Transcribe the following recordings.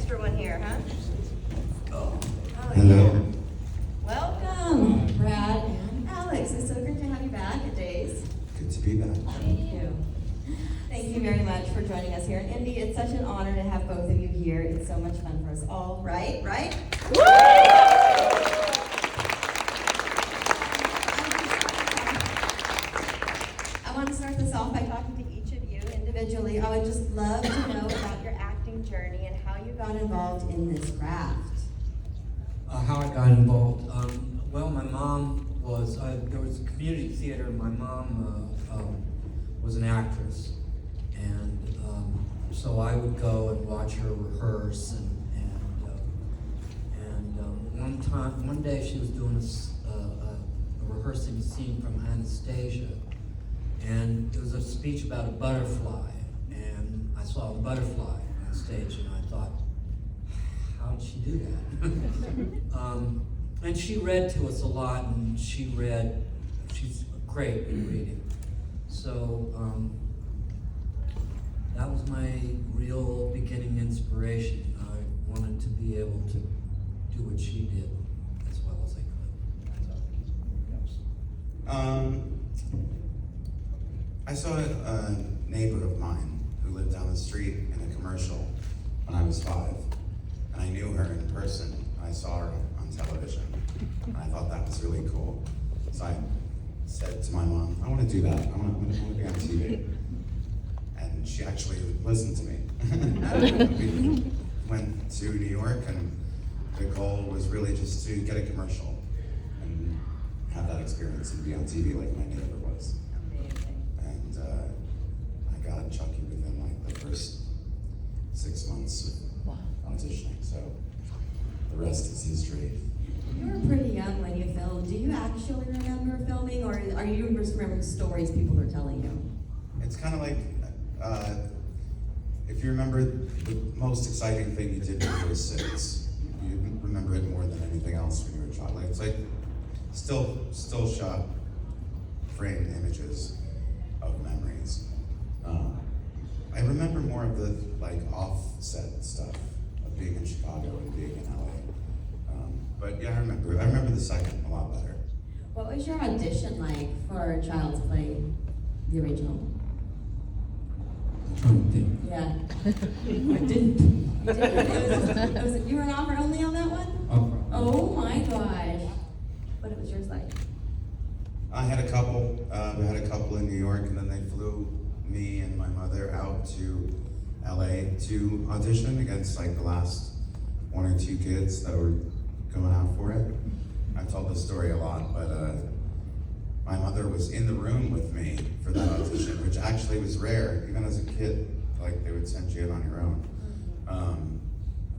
extra one here, huh? Oh, Hello. Yeah. Welcome, Brad and Alex. It's so great to have you back at Days. Good to be back. Thank you. Thank you very much for joining us here in Indy. It's such an honor to have both of you here. It's so much fun for us all, right? Right? I want to start this off by talking to each of you individually. I would just love to know about your acting journey and how you got involved in this craft. how I got involved. Well, my mom was, there was a community theater. My mom was an actress. And so I would go and watch her rehearse. And one day she was doing a rehearsing scene from Anastasia. And it was a speech about a butterfly. And I saw a butterfly on stage and I thought, how did she do that? And she read to us a lot, and she's great at reading. So that was my real beginning inspiration. I wanted to be able to do what she did as well as I could. I saw a neighbor of mine who lived down the street in a commercial when I was 5. And I knew her in person. I saw her on television. And I thought that was really cool. So I said to my mom, I want to do that. I want to be on TV. And she actually listened to me. We went to New York, and the goal was really just to get a commercial and have that experience and be on TV like my neighbor was. Amazing. And I got Chucky within like the first 6 months of auditioning, so the rest is history. You were pretty young when you filmed. Do you actually remember filming, or are you just remembering stories people are telling you? It's kind of like, if you remember the most exciting thing you did when you were 6, you remember it more than anything else when you were a child. Like, it's like still shot framed images of memories. I remember more of the like offset stuff of being in Chicago and being in LA. But yeah, I remember the second a lot better. What was your audition like for Child's Play, the original? I'm trying to think. Yeah. I didn't. You didn't? You were an offer only on that one? Oh my gosh. What was yours like? I had a couple. We had a couple in New York, and then they flew me and my mother out to LA to audition against like the last 1 or 2 kids that were going out for it. I've told this story a lot, but my mother was in the room with me for that audition, which actually was rare. Even as a kid, like they would send you in on your own.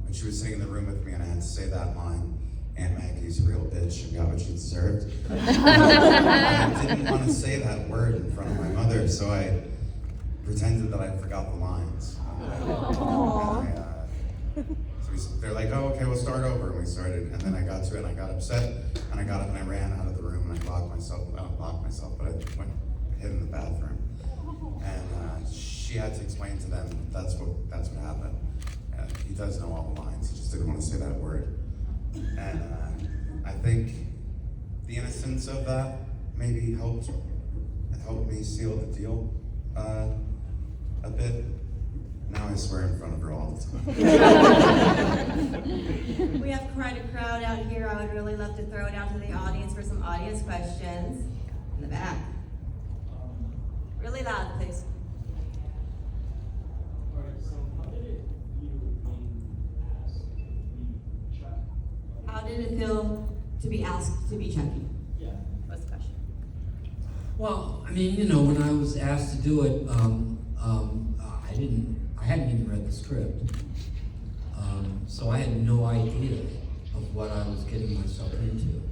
And she was sitting in the room with me, and I had to say that line, Aunt Maggie's a real bitch and got what she deserved. I didn't want to say that word in front of my mother, so I pretended that I forgot the lines. They're like, oh, okay, we'll start over. And we started, and then I got to it, and I got upset, and I got up and I ran out of the room, and I locked myself, but I went hid in the bathroom. And she had to explain to them that's what happened. He does know all the lines, he just didn't want to say that word. And I think the innocence of that maybe helped me seal the deal a bit. Now I swear in front of her all the time. We have quite a crowd out here. I would really love to throw it out to the audience for some audience questions. In the back. Really loud, please. All right, so how did it feel being asked to be Chuck? How did it feel to be asked to be Chucky? Yeah. What's the question? Well, I mean, when I was asked to do it, I hadn't even read the script. So I had no idea of what I was getting myself into.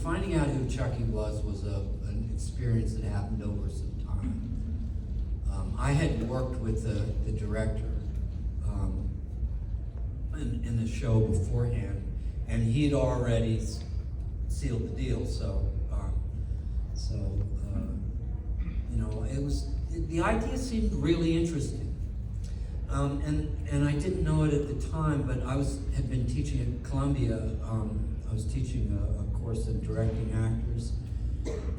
Finding out who Chucky was an experience that happened over some time. I had worked with the director in the show beforehand, and he had already sealed the deal. The idea seemed really interesting. And I didn't know it at the time, but had been teaching at Columbia. I was teaching a course of directing actors,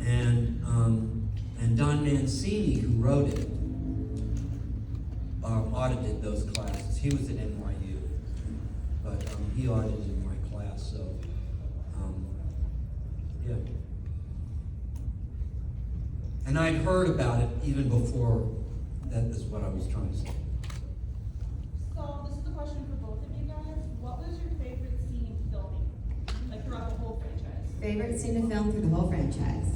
and Don Mancini, who wrote it, audited those classes. He was at NYU, but he audited my class. So yeah. And I'd heard about it even before. That is what I was trying to say. So this is a question for both of you guys. What was your favorite scene filming, like throughout the whole franchise? Favorite scene to film through the whole franchise?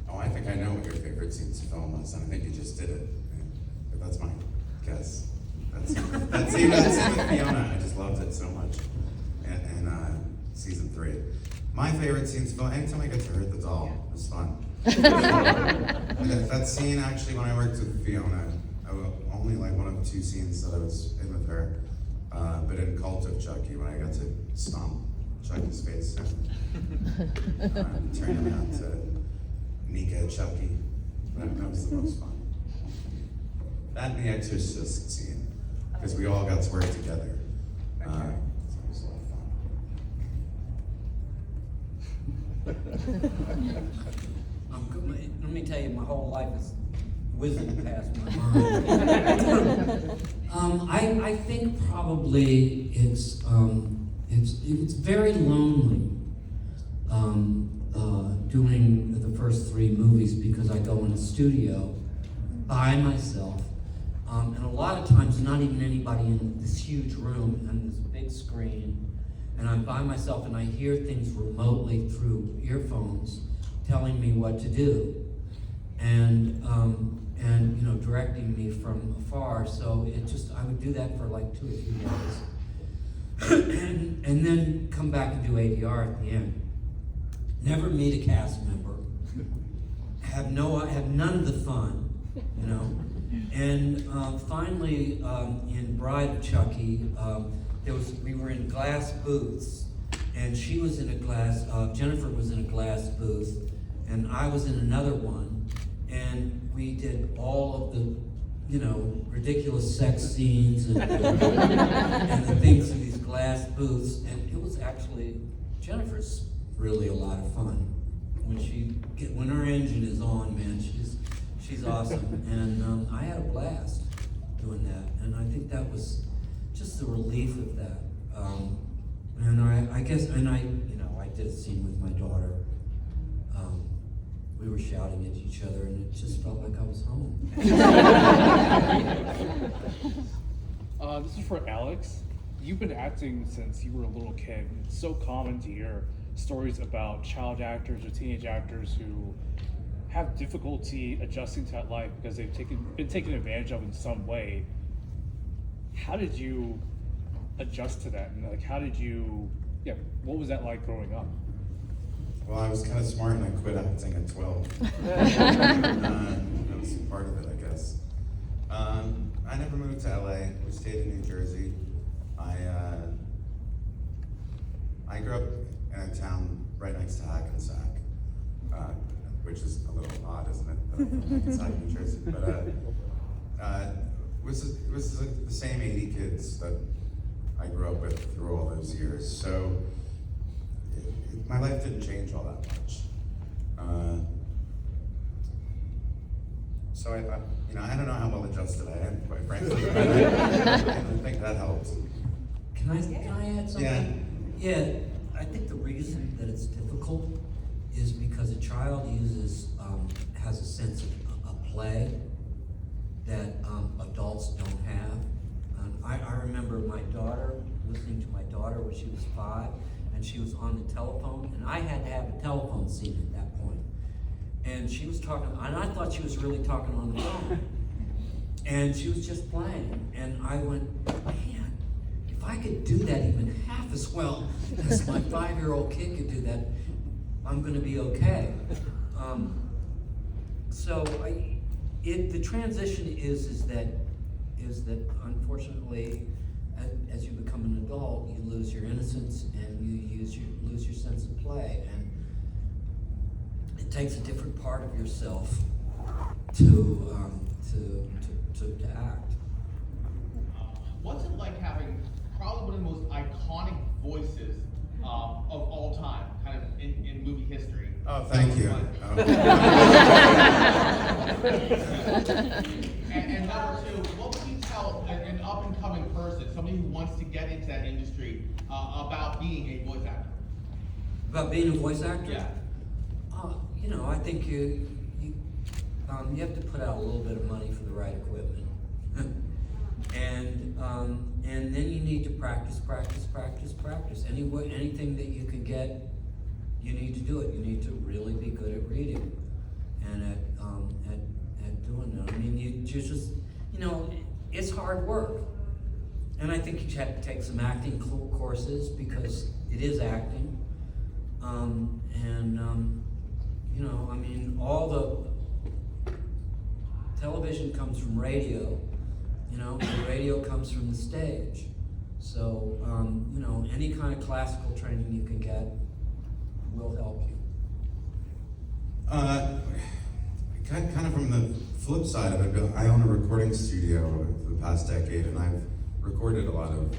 Oh, I think I know what your favorite scene to film was, and I think you just did it. But that's my guess. That scene with Fiona, I just loved it so much. And season 3. My favorite scene to film, anytime I get to hurt the doll, it was fun. That scene, actually, when I worked with Fiona, only like one of 2 scenes that I was in with her. But in Cult of Chucky, when I got to stomp Chucky's face and turn him out to Nika Chucky, that was the most fun. That and the Exorcist scene, because we all got to work together. So it was a lot of fun. Let me tell you, my whole life is whizzing past my mind. I think probably it's very lonely doing the first 3 movies, because I go in a studio by myself, and a lot of times not even anybody in this huge room and this big screen, and I'm by myself and I hear things remotely through earphones telling me what to do, and you know, directing me from afar. So I would do that for like 2 or 3 days, and then come back and do ADR at the end. Never meet a cast member. Have none of the fun, you know. And finally, in Bride of Chucky, we were in glass booths, and she was in a glass. Jennifer was in a glass booth, and I was in another one, and we did all of the, you know, ridiculous sex scenes and the things in these glass booths, and it was actually, Jennifer's really a lot of fun. When her engine is on, man, she's awesome, and I had a blast doing that, and I think that was just the relief of that. And I guess, and I did a scene with my daughter. We were shouting at each other, and it just felt like I was home. This is for Alex. You've been acting since you were a little kid. It's so common to hear stories about child actors or teenage actors who have difficulty adjusting to that life because they've been taken advantage of in some way. How did you adjust to that? And what was that like growing up? Well, I was kind of smart and I quit acting at 12. That was part of it, I guess. I never moved to LA. We stayed in New Jersey. I grew up in a town right next to Hackensack, which is a little odd, isn't it? That I'm from Hackensack, New Jersey. But it was the same 80 kids that I grew up with through all those years. So my life didn't change all that much. So I don't know how well adjusted I am, quite frankly. But I think that helped. Can I add something? Yeah, I think the reason that it's difficult is because a child has a sense of play that adults don't have. I remember listening to my daughter when she was 5, and she was on the telephone, and I had to have a telephone scene at that point. And she was talking, and I thought she was really talking on the phone. And she was just playing, and I went, man, if I could do that even half as well as my 5-year-old kid could do that, I'm gonna be okay. The transition is that unfortunately, as you become an adult, you lose your innocence and you lose your sense of play, and it takes a different part of yourself to act. What's it like having probably one of the most iconic voices of all time, kind of in movie history? Oh, thank you. And number two, what would you tell an up-and-coming person, somebody who wants to get into that industry, about being a voice actor? About being a voice actor? Yeah. You know, I think you have to put out a little bit of money for the right equipment. And then you need to practice. Anything that you can get, you need to do it. You need to really be good at reading and at doing that. I mean, you just, you know, it's hard work. And I think you have to take some acting courses because it is acting. You know, I mean, all the television comes from radio, you know, the radio comes from the stage. So, you know, any kind of classical training you can get will help you. Kind of from the flip side of it, I own a recording studio for the past decade, and I've recorded a lot of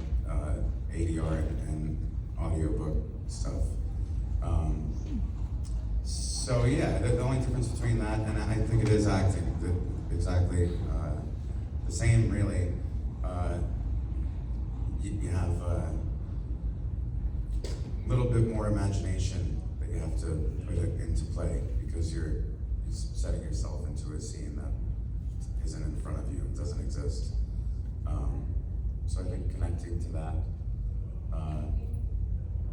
ADR and audiobook stuff. So yeah, the only difference between that and I think it is acting, exactly the same really. You have a little bit more imagination that you have to put it into play because you're setting yourself into a scene that isn't in front of you, it doesn't exist. So I think connecting to that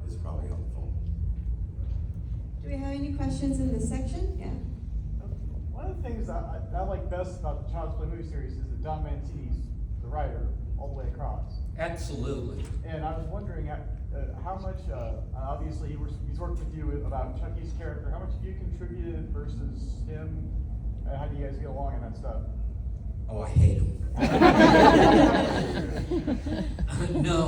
is probably helpful. Do we have any questions in this section? Yeah. One of the things I like best about the Child's Play movie series is that Don Mancini's the writer all the way across. Absolutely. And I was wondering how much, obviously he's worked with you about Chucky's character, how much have you contributed versus him? How do you guys get along and that stuff? Oh, I hate him. No,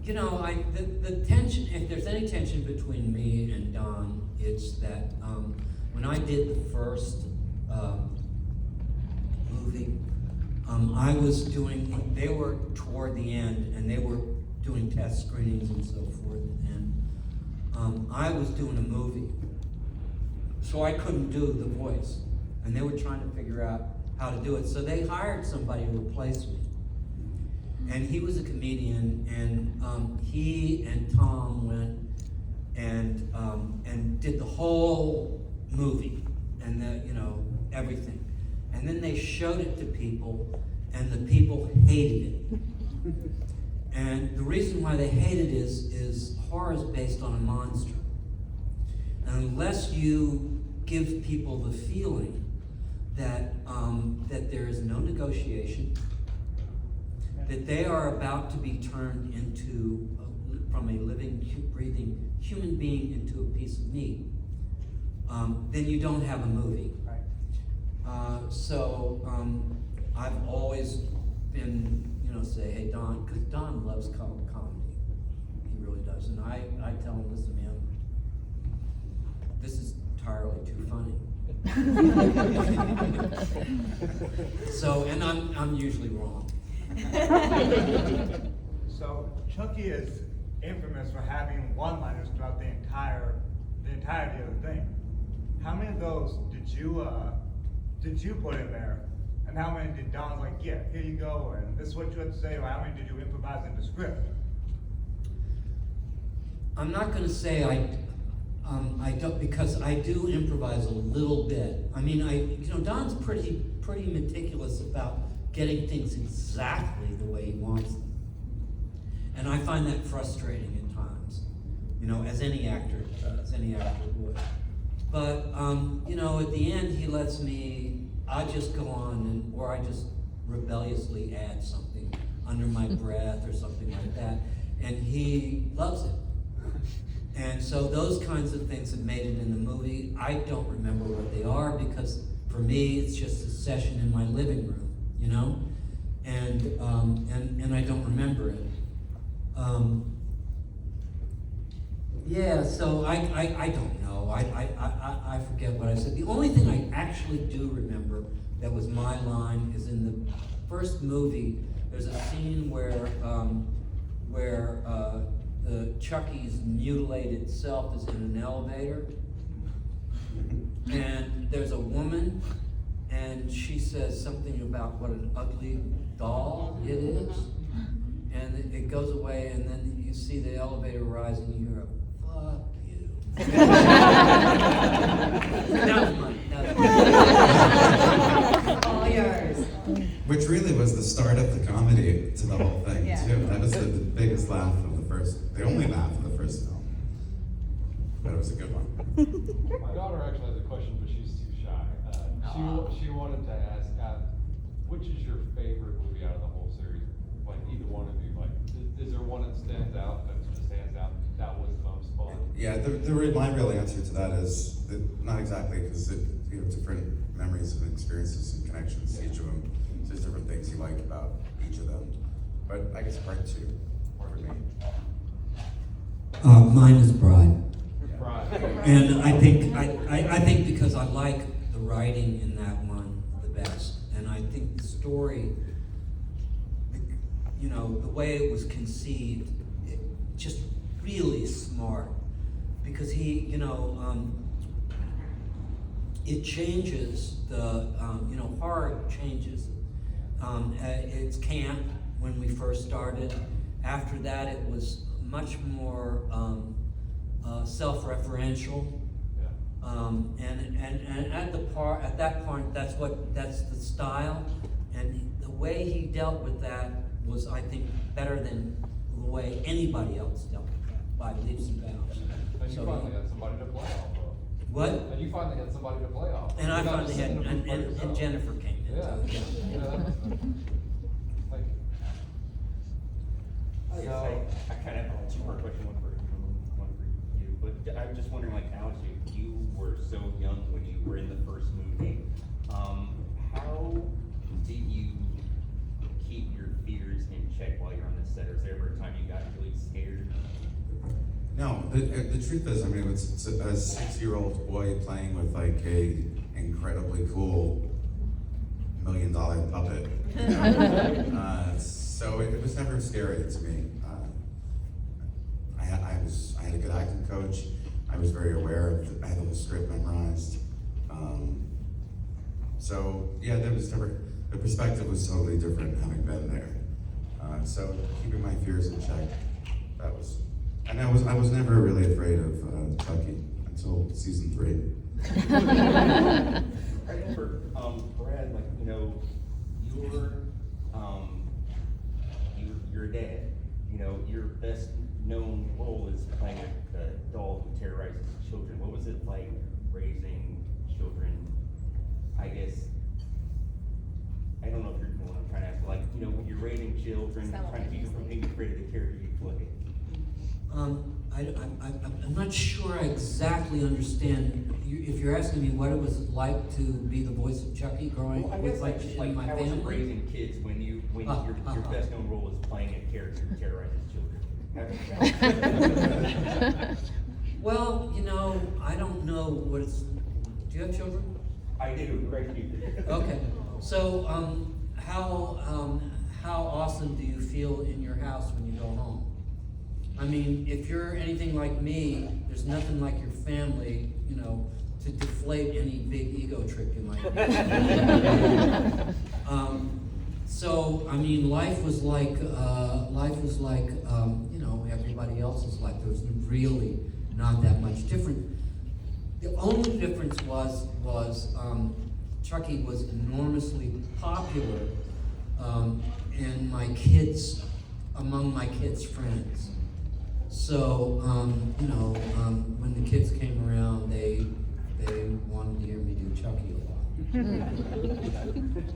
you know, the tension, if there's any tension between me and Don, it's that when I did the first movie, I was doing, they were toward the end, and they were doing test screenings and so forth, and I was doing a movie, so I couldn't do the voice, and they were trying to figure out how to do it, so they hired somebody to replace me. And he was a comedian, and he and Tom went and did the whole movie, and you know, everything. And then they showed it to people, and the people hated it. And the reason why they hated it is horror is based on a monster. And unless you give people the feeling that there is no negotiation, that they are about to be turned into, from a living, breathing human being into a piece of meat, then you don't have a movie. Right. So I've always been, you know, say, hey, Don, because Don loves comedy. He really does. And I tell him, listen, man, this is entirely too funny. So, and I'm usually wrong. So Chucky is infamous for having one-liners throughout the entirety of the thing. How many of those did you put in there, and how many did Don's like, yeah, here you go, and this is what you have to say, or how many did you improvise in the script? I'm not going to say I don't, because I do improvise a little bit. I mean, you know, Don's pretty meticulous about getting things exactly the way he wants them. And I find that frustrating at times, you know, as any actor would. But, you know, at the end, he lets me, I just go on, or I just rebelliously add something under my breath or something like that, and he loves it. And so those kinds of things have made it in the movie. I don't remember what they are because for me, it's just a session in my living room, you know? And I don't remember it. Yeah, so I don't know. I forget what I said. The only thing I actually do remember that was my line is in the first movie. There's a scene where the Chucky's mutilated self is in an elevator, and there's a woman, and she says something about what an ugly doll it is, and it goes away, and then you see the elevator rise, and you hear a "fuck you." That was mine. All yours. Which really was the start of the comedy to the whole thing Yeah. too. That was the biggest laugh of the only laugh of the first film. But it was a good one. My daughter actually has a question, but she's too shy. She wanted to ask, which is your favorite movie out of the whole series? Like either one of you, like, is there one that stands out, that just stands out, that was the most fun? Yeah, my real answer to that is that not exactly, because you have different memories and experiences and connections to each of them. So there's different things you like about each of them. But I guess part two for me. Mine is Bride. Right. And I think because I like the writing in that one the best, and I think the story, you know, the way it was conceived, just really smart, because he, you know, it changes the, you know, horror changes. It's camp when we first started. After that, it was much more self-referential. And at that point, that's the style, and the way he dealt with that was, I think, better than the way anybody else dealt with that, by leaps and bounds. And you finally had somebody to play off of. What? And you finally had somebody to play off of. And I You're not finally just had, sitting there by and yourself. Jennifer came in. Yeah. So, Yeah, that was nice. Thank you. So, I kind of have a two-part question, one for you, but I'm just wondering, like, Alex, you were so young when you were in the first movie. How did you keep your fears in check while you're on the set? Or is there ever a time you got really scared? No, the truth is, I mean, it's a 6-year-old boy playing with like a incredibly cool $1 million puppet. You know? So it was never scary to me. I had a good acting coach. I was very aware of. I had the whole script memorized. So yeah, there was never. The perspective was totally different having been there. So keeping my fears in check. That was. And I was never really afraid of Chucky until season 3. Right for Brad, like, you know, you're a dad. You know, your best known role is playing a doll who terrorizes children. What was it like raising children? I guess I don't know if you're know what I'm trying to ask, but like, you know, when you're raising children, trying to keep them from being afraid of the character you play. I'm not sure I exactly understand. If you're asking me what it was like to be the voice of Chucky growing Well, I with guess like just in my how was it family. raising kids when your best known role is playing a character who terrorizes children? Well, you know, I don't know what it's. Do you have children? I do, great people. Okay. So, how awesome do you feel in your house when you go home? I mean, if you're anything like me, there's nothing like your family, you know, to deflate any big ego trip you might have. So, I mean, life was like, you know, everybody else's life. There was really not that much different. The only difference was Chucky was enormously popular among my kids' friends. So, you know, when the kids came around, they wanted to hear me do Chucky a lot.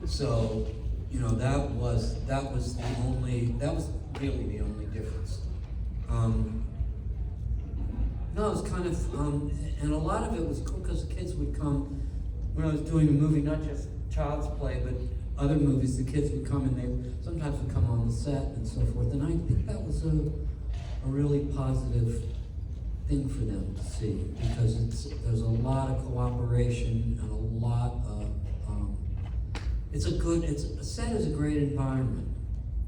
So, you know, that was really the only difference. No, it was kind of, and a lot of it was cool because the kids would come, when I was doing a movie, not just Child's Play, but other movies, the kids would come and they sometimes would come on the set and so forth. And I think that was a really positive thing for them to see, because there's a lot of cooperation and a lot of, a set is a great environment.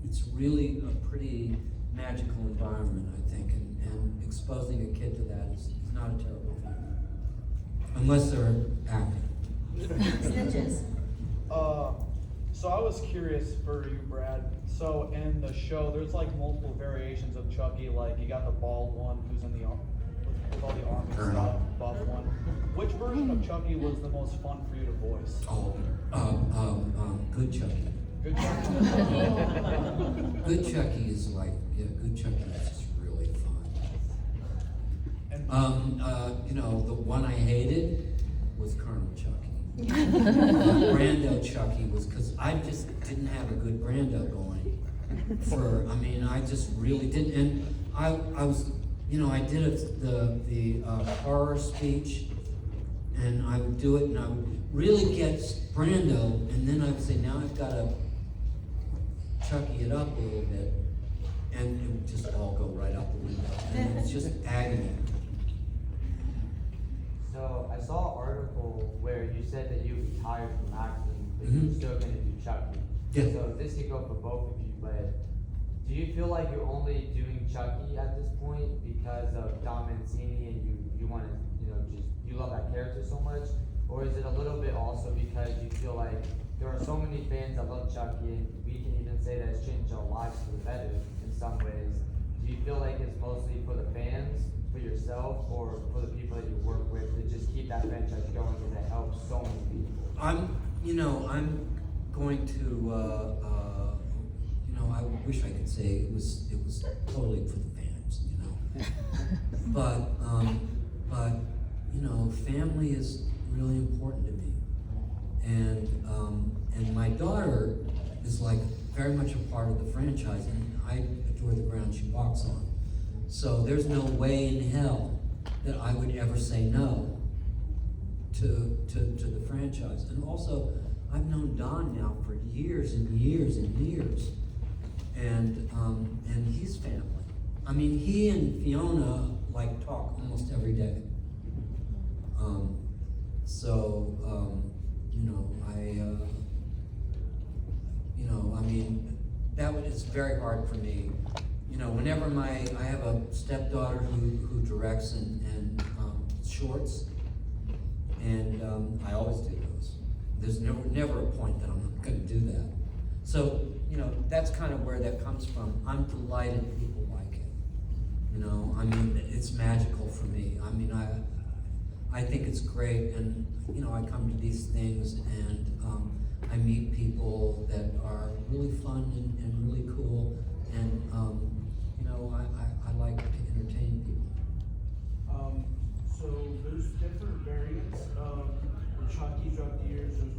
It's really a pretty magical environment, I think, and exposing a kid to that is not a terrible thing. Unless they're acting. Snitches. So I was curious for you, Brad. So in the show, there's like multiple variations of Chucky. Like you got the bald one who's in the with all the army Colonel. stuff, buff one. Which version of Chucky was the most fun for you to voice? Oh, good Chucky. Good Chucky. Good Chucky is like, yeah, good Chucky is just really fun. And You know, the one I hated was Colonel Chucky. Brando Chucky was, because I just didn't have a good Brando going. I just really didn't. And I was, you know, I did the horror speech, and I would do it, and I would really get Brando, and then I would say, now I've got to Chucky it up a little bit, and it would just all go right out the window. And it's just agony. So I saw an article where you said that you retired from acting, but you were still going to do Chucky. Yeah. So this could go for both of you, but do you feel like you're only doing Chucky at this point because of Don Mancini and you want to, you love that character so much? Or is it a little bit also because you feel like there are so many fans that love Chucky, and we can even say that it's changed our lives for the better in some ways? Do you feel like it's mostly for the fans, for yourself, or for the people that you work with to just keep that franchise going and that helps so many people? I'm going to, I wish I could say it was totally for the fans, but family is really important to me, and my daughter is like very much a part of the franchise, and I adore the ground she walks on. So there's no way in hell that I would ever say no to the franchise. And also, I've known Don now for years and years and years, and he's family. I mean, he and Fiona like talk almost every day. It's very hard for me. Whenever I have a stepdaughter who directs and shorts, and I always do those. There's never a point that I'm not going to do that. So, that's kind of where that comes from. I'm delighted people like it. It's magical for me. I think it's great, and I come to these things and I meet people that are really fun and really cool, and I like to entertain people. So there's different variants of the Chucky throughout the years. There's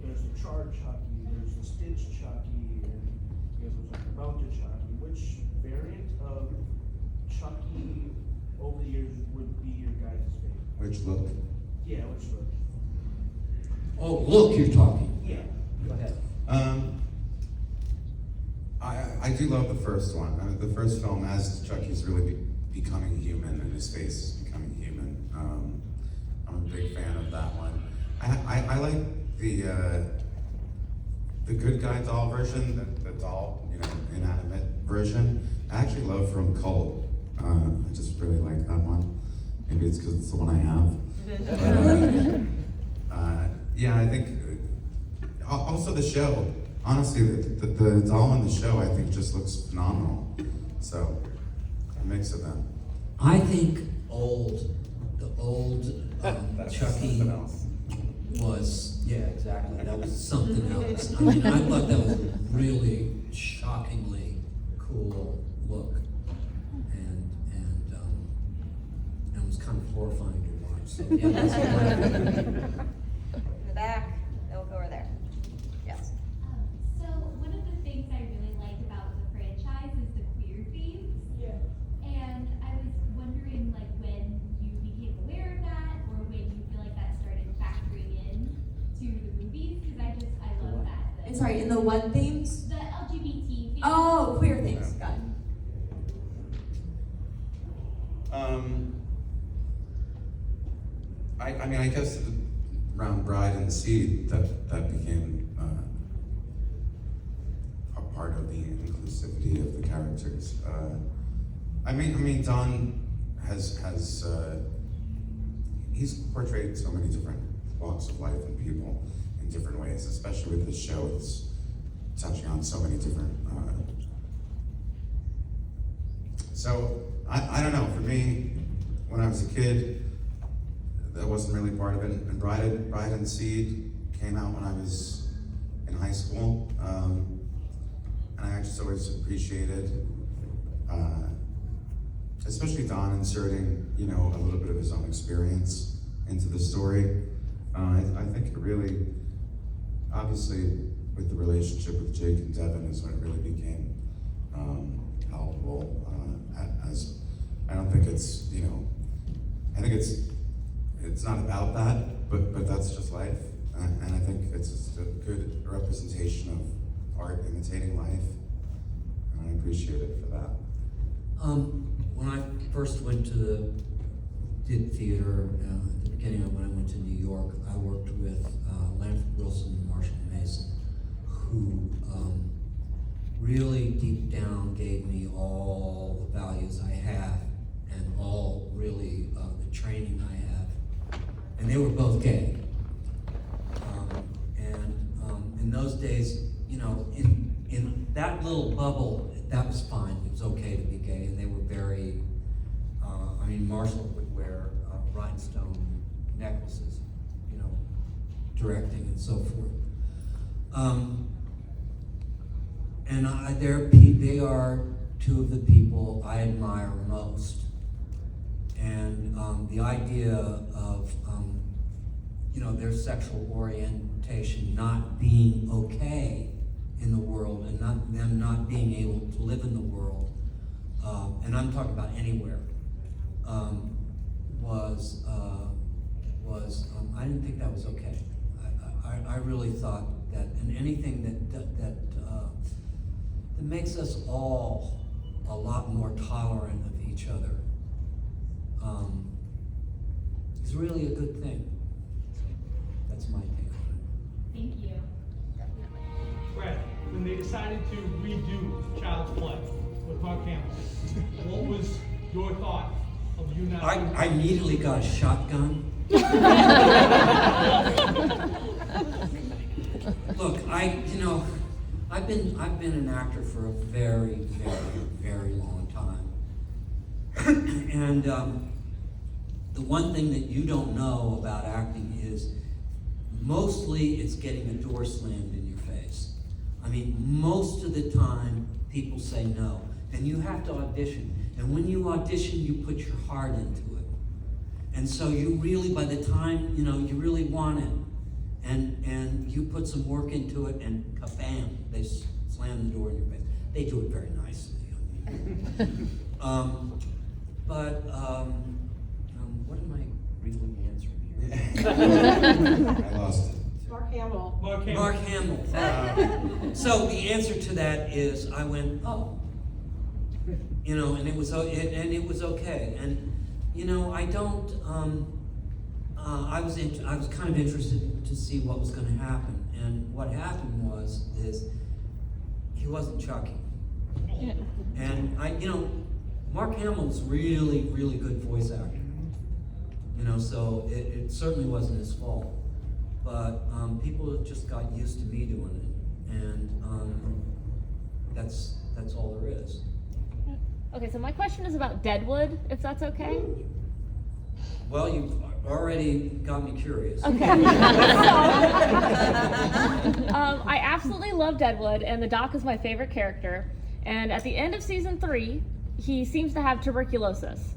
there's the Charred Chucky, there's the Stitch Chucky, and there's like the Melted Chucky. Which variant of Chucky over the years would be your guys' favorite? Which look? Yeah, which look? Oh, look, you're talking. Yeah. Go ahead. I do love the first one. The first film, as Chucky's really becoming human and his face is becoming human. I'm a big fan of that one. I like the good guy doll version, the doll, inanimate version. I actually love from Cult. I just really like that one. Maybe it's because it's the one I have. Yeah, I think also the show. Honestly, the doll in the show I think just looks phenomenal. So a mix of them. I think the old Chucky was, yeah, exactly. That was something else. I thought that was a really shockingly cool look, and it was kind of horrifying to watch. So yeah, that's what In the back, they'll go over there. Yes. So one of the things I really like about the franchise is the queer themes. Yeah. And I was wondering when you became aware of that, or when you feel like that started factoring in to the movies, because I love that. And sorry, in the one themes? The LGBT themes. Oh, queer things. Got it. I mean, I guess around Bride and Seed, that became a part of the inclusivity of the characters. I mean, Don has he's portrayed so many different walks of life and people in different ways, especially with this show. It's touching on so many different. So I don't know. For me, when I was a kid, that wasn't really part of it. And Bride and Seed came out when I was in high school, and I just always appreciated, especially Don inserting, you know, a little bit of his own experience into the story. I think it really, obviously, with the relationship with Jake and Devin is when it really became palpable. As I don't think it's, you know, I think it's not about that, but that's just life, and I think it's just a good representation of art imitating life, and I appreciate it for that. When I first went to did theater at the beginning of when I went to New York, I worked with Lanford Wilson and Marshall Mason, who really deep down gave me all the values I have and all really the training I have. And they were both gay. In those days, you know, in that little bubble, that was fine. It was okay to be gay, and they were very. I mean, Marshall would wear rhinestone necklaces, you know, directing and so forth. And they are two of the people I admire most. And the idea of, you know, their sexual orientation not being okay in the world and them not being able to live in the world, and I'm talking about anywhere, I didn't think that was okay. I really thought that, and anything that makes us all a lot more tolerant of each other is really a good thing. That's my take on it. Thank you. Brad, when they decided to redo Child's Play with Mark Hamill, what was your thought of you not? I immediately got a shotgun. Look, I've been an actor for a very, very, very long time. And the one thing that you don't know about acting is mostly it's getting a door slammed in your face. I mean, most of the time people say no, and you have to audition. And when you audition, you put your heart into it. And so you really, by the time, you know, you really want it, and you put some work into it, and kabam, they slam the door in your face. They do it very nicely. What am I really answering here? I lost it. Mark Hamill. Mark Hamill. So the answer to that is, I went, oh, you know, and it was okay. And you know, I don't. I was kind of interested to see what was going to happen, and what happened is he wasn't Chucky. And Mark Hamill's really, really good voice actor. You know, so it certainly wasn't his fault. But people just got used to me doing it, and that's all there is. Okay, so my question is about Deadwood, if that's okay. Well, you've already got me curious. Okay. I absolutely love Deadwood, and the Doc is my favorite character. And at the end of season 3, he seems to have tuberculosis.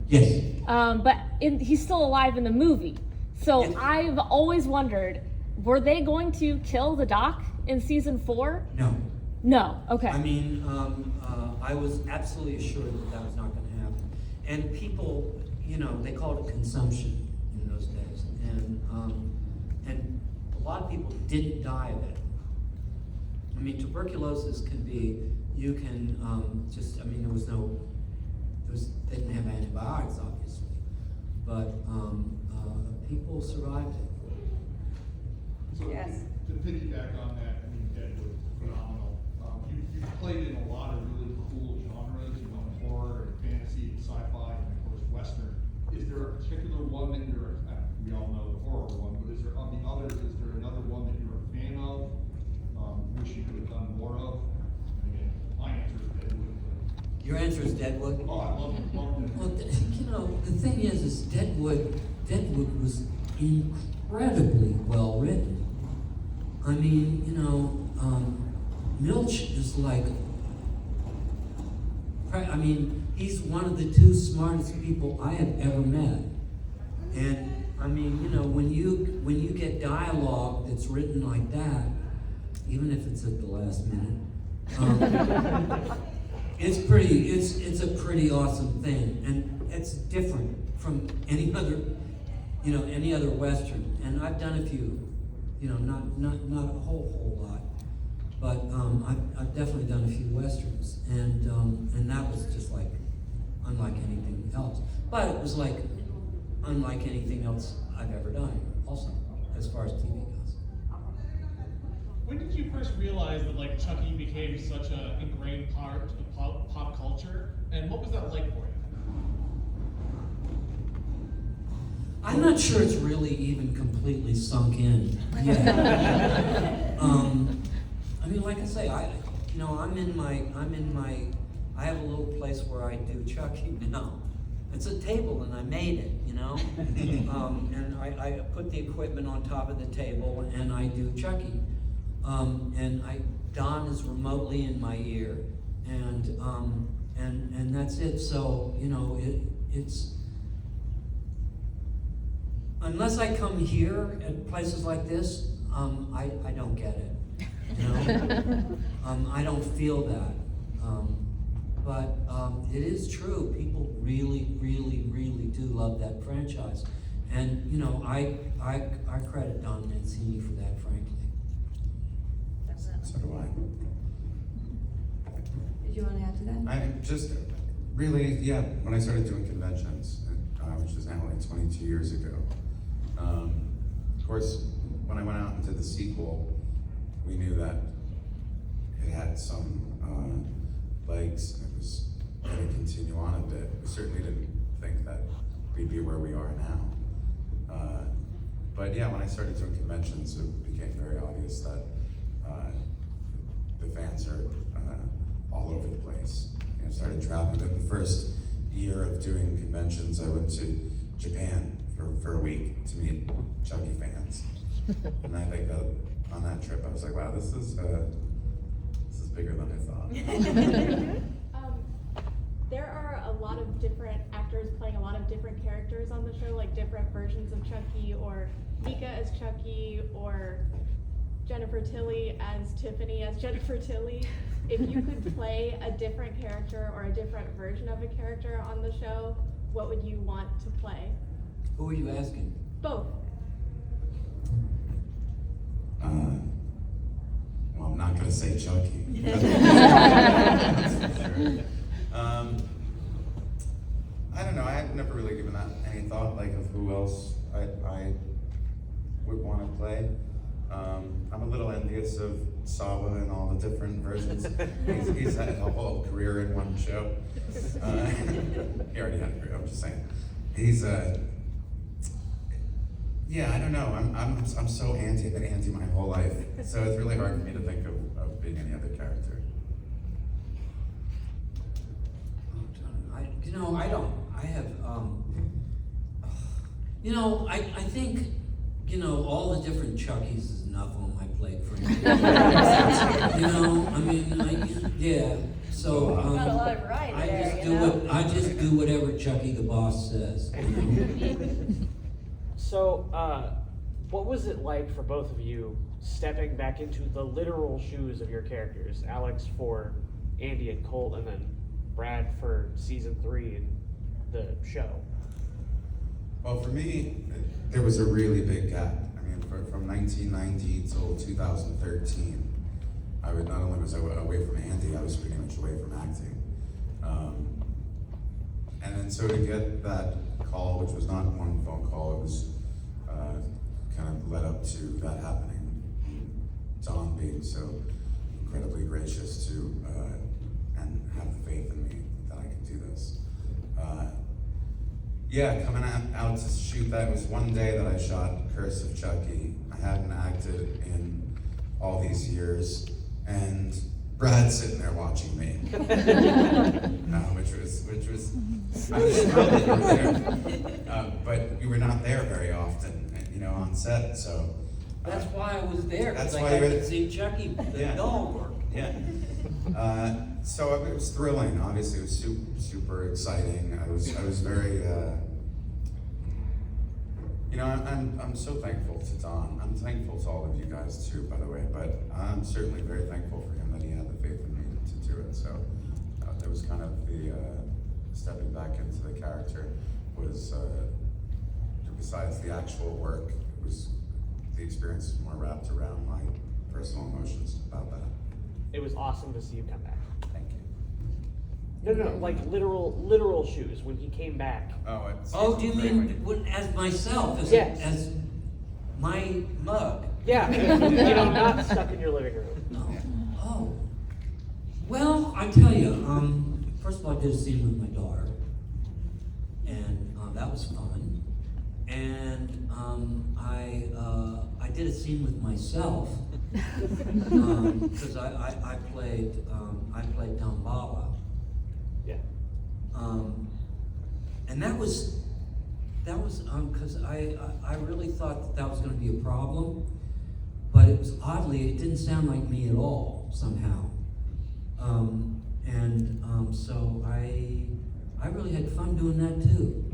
Yes. But he's still alive in the movie. So Yes. I've always wondered, were they going to kill the Doc in season 4? No. No. Okay. I mean, I was absolutely assured that was not going to happen. And people, you know, they called it consumption in those days, and a lot of people didn't die of it. I mean, tuberculosis can be, you can they didn't have antibiotics, obviously, but people survived it. So Yes. to piggyback on that, I mean, Deadwood's phenomenal. You've played in a lot of really cool genres, horror and fantasy and sci-fi and of course Western. Is there a particular one that you're, we all know the horror one, but is there, of the others, is there another one that you're a fan of? Wish you could have done more of? Again, my answer is Deadwood. Your answer is Deadwood? Oh, I love it, love it. Well, you know, the thing is Deadwood was incredibly well written. I mean, you know, Milch is like, I mean, he's one of the two smartest people I have ever met. And I mean, you know, when you get dialogue that's written like that, even if it's at the last minute, it's a pretty awesome thing, and it's different from any other Western. And I've done a few, you know, not a whole lot, but I've definitely done a few Westerns, and that was just like unlike anything else. But it was like unlike anything else I've ever done, also, as far as TV goes. When did you first realize that like Chucky became such an ingrained part of pop culture, and what was that like for you? I'm not sure it's really even completely sunk in yet. I mean, like I say, I have a little place where I do Chucky now. It's a table and I made it, you know? And I put the equipment on top of the table and I do Chucky. And Don is remotely in my ear, and that's it. So, you know, it's, unless I come here at places like this, I don't get it, you know? I don't feel that. But it is true, people really do love that franchise. And, you know, I credit Don Mancini for that, frankly. So do I. Did you want to add to that? I just really, yeah, when I started doing conventions, which is now like 22 years ago, of course, when I went out and did the sequel, we knew that it had some legs and it was going to continue on a bit. We certainly didn't think that we'd be where we are now. But yeah, when I started doing conventions, it became very obvious that the fans are all over the place. I started traveling. In the first year of doing conventions, I went to Japan for a week to meet Chucky fans. And I think that on that trip, I was like, wow, this is bigger than I thought. There are a lot of different actors playing a lot of different characters on the show, like different versions of Chucky, or Mika as Chucky, or Jennifer Tilly as Tiffany as Jennifer Tilly. If you could play a different character or a different version of a character on the show, what would you want to play? Who are you asking? Both. Well, I'm not gonna say Chucky. I don't know, I had never really given that any thought, like of who else I would want to play. I'm a little envious of Saba and all the different versions. He's had a whole career in one show. He already had a career, I'm just saying. He's yeah, I don't know. I'm so anti my whole life, so it's really hard for me to think of being any other character. I think, you know, all the different Chuckies is enough on my plate for me. You know, I mean, yeah. So Got a lot of variety I just do whatever Chucky the boss says. You know? So, what was it like for both of you stepping back into the literal shoes of your characters? Alex for Andy and Colt, and then Brad for season 3 and the show. Well, for me, there was a really big gap. I mean, from 1990 till 2013, not only was I away from Andy, I was pretty much away from acting. And then so to get that call, which was not one phone call, it was led up to that happening. Don being so incredibly gracious to and have the faith in me that I could do this. Yeah, coming out to shoot that was one day that I shot Curse of Chucky. I hadn't acted in all these years, and Brad's sitting there watching me, which was I was thrilled that you were there, but you were not there very often, on set. So That's why I was there, That's because why I got you were- to see Chucky, the Yeah. dog work. Yeah. So it was thrilling. Obviously, it was super exciting. I was very. I'm so thankful to Don. I'm thankful to all of you guys too, by the way. But I'm certainly very thankful for him that he had the faith in me to do it. So there was kind of the stepping back into the character was besides the actual work, it was the experience was more wrapped around my personal emotions about that. It was awesome to see you come back. Thank you. No, like literal shoes when he came back. Oh, do you mean as myself, Yes. as my mug? Yeah, not stuck in your living room. No. Oh. Well, I tell you, first of all, I did a scene with my daughter, and that was fun. And I did a scene with myself because I played Damballa. Yeah. And that was because I really thought that was going to be a problem, but it was oddly, it didn't sound like me at all somehow. So I really had fun doing that too.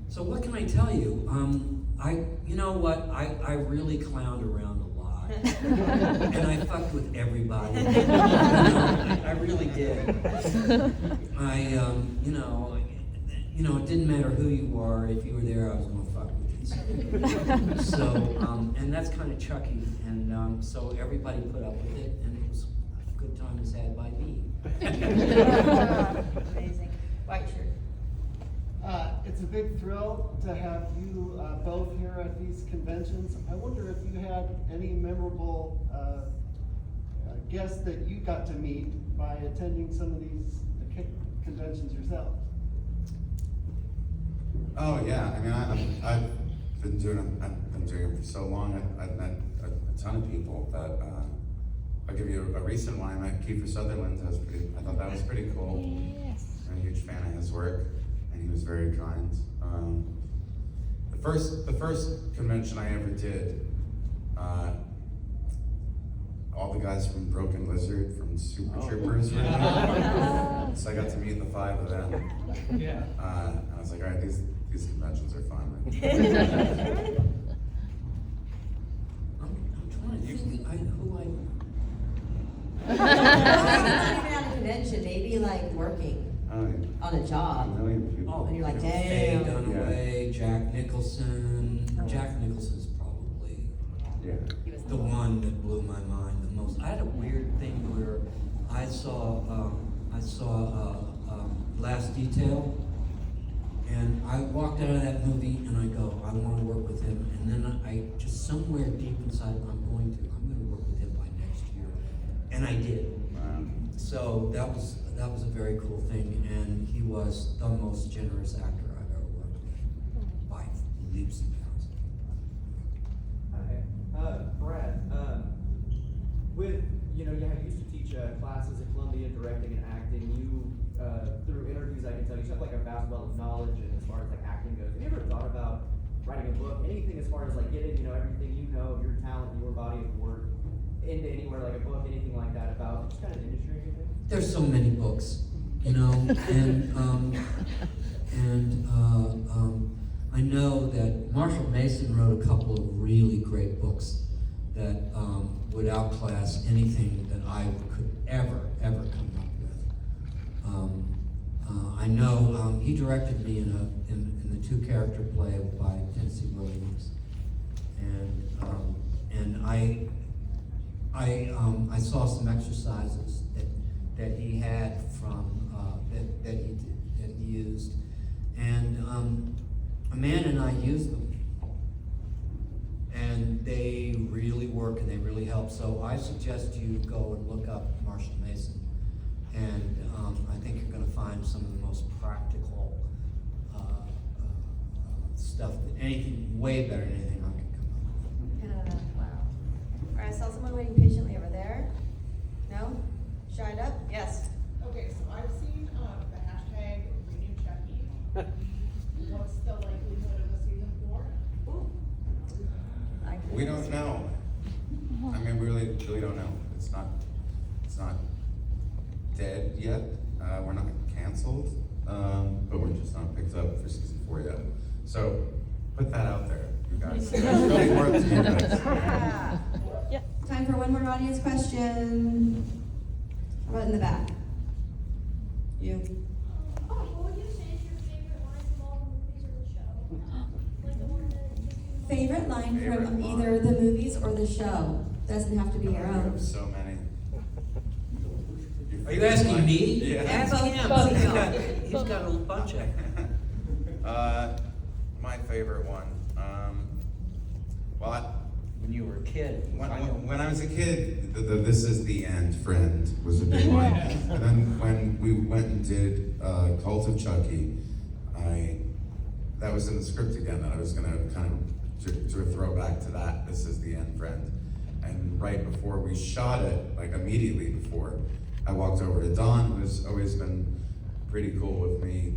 So what can I tell you? You know what? I really clowned around a lot, and I fucked with everybody. I really did. It didn't matter who you were. If you were there, I was going to fuck with you. So, and that's kind of Chucky, and so everybody put up with it, and it was a good time was had by me. Amazing. White shirt. It's a big thrill to have you both here at these conventions. I wonder if you had any memorable guests that you got to meet by attending some of these conventions yourself. Oh yeah, I mean I've been doing it for so long. I've met a ton of people that I'll give you a recent one. I met Kiefer Sutherland. I thought that was pretty cool. Yes. I'm a huge fan of his work, and he was very kind. The first convention I ever did, all the guys from Broken Lizard, from Super Troopers were there. So I got to meet the 5 of them. Yeah. And I was like, all right, these conventions are fun. I'm trying to think who I. Not even at a convention, maybe like working on a job. A million people. And you're like, Faye damn. Dunaway, Jack Nicholson. Jack Nicholson's probably the one that blew my mind the most. I had a weird thing where I saw Last Detail, and I walked out of that movie and I go, I want to work with him. And then I just somewhere deep inside, I'm going to work with him by next year, and I did. So that was a very cool thing, and he was the most generous actor I've ever worked with by leaps and bounds. Brad, with, you used to teach classes at Columbia, directing and acting. You, through interviews, I can tell you have like a vast wealth of knowledge, and as far as like acting goes, have you ever thought about writing a book? Anything as far as like getting, everything of your talent, your body of work into anywhere, like a book, anything like that about just kind of industry or anything? There's so many books, and I know that Marshall Mason wrote a couple of really great books that would outclass anything that I could ever come up with. I know he directed me in the 2-character play by Tennessee Williams, and I saw some exercises that he had from that he used, and Amanda and I used them, they really work and they really help. So I suggest you go and look up Marshall Mason, and I think you're going to find some of the most practical stuff, anything way better than anything I can come up with. Wow. All right, I saw someone waiting patiently over there. No? Shied up? Yes. Okay, so I've seen, the hashtag renew Chucky. What's the likelihood of a season 4? We don't know. I mean, we really don't know. It's not dead yet. We're not canceled, but we're just not picked up for season 4 yet. So put that out there, you guys. It's really worth it, you guys. Yeah. Time for one more audience question. How about in the back? You. What would you say is your favorite line from all the movies or the show? Like the one that Favorite line from either the movies or the show? Doesn't have to be your We have own. so many. Are you asking me? Yeah. Ask him. He's got a bunch of My favorite one. when you were a kid. When I was a kid, the "This is the end" friend was a big one. And then when we went and did Cult of Chucky, that was in the script again. That I was gonna kind of to throw back to that. "This is the end, friend." And right before we shot it, like immediately before, I walked over to Don, who's always been pretty cool with me,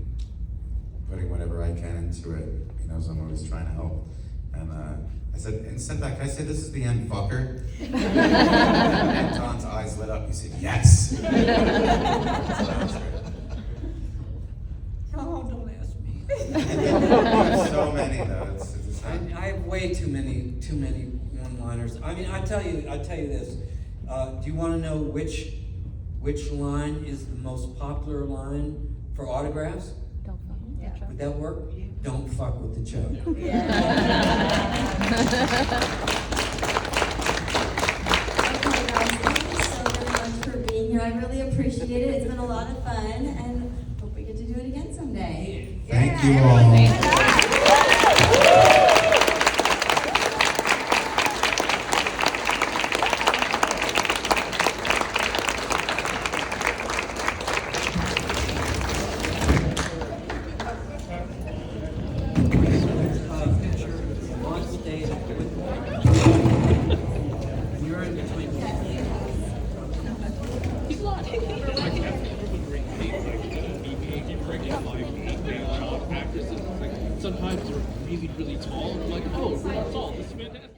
putting whatever I can into it. He knows I'm always trying to help. And I said, instead that, can I say "This is the end, fucker"? And Don's eyes lit up. He said, "Yes." So that was good. Oh, don't ask me. There's so many though. It's not... I have way too many one-liners. I mean, I tell you this. Do you want to know which line is the most popular line for autographs? Don't fuck with the Chuck. Would that work? Don't fuck with the Chuck. Okay, guys, thank you so very much for being here. I really appreciate it. It's been a lot of fun, and hope we get to do it again someday. Thank you all. Sometimes they're really, really tall. I'm like, oh, we're not tall. This is fantastic.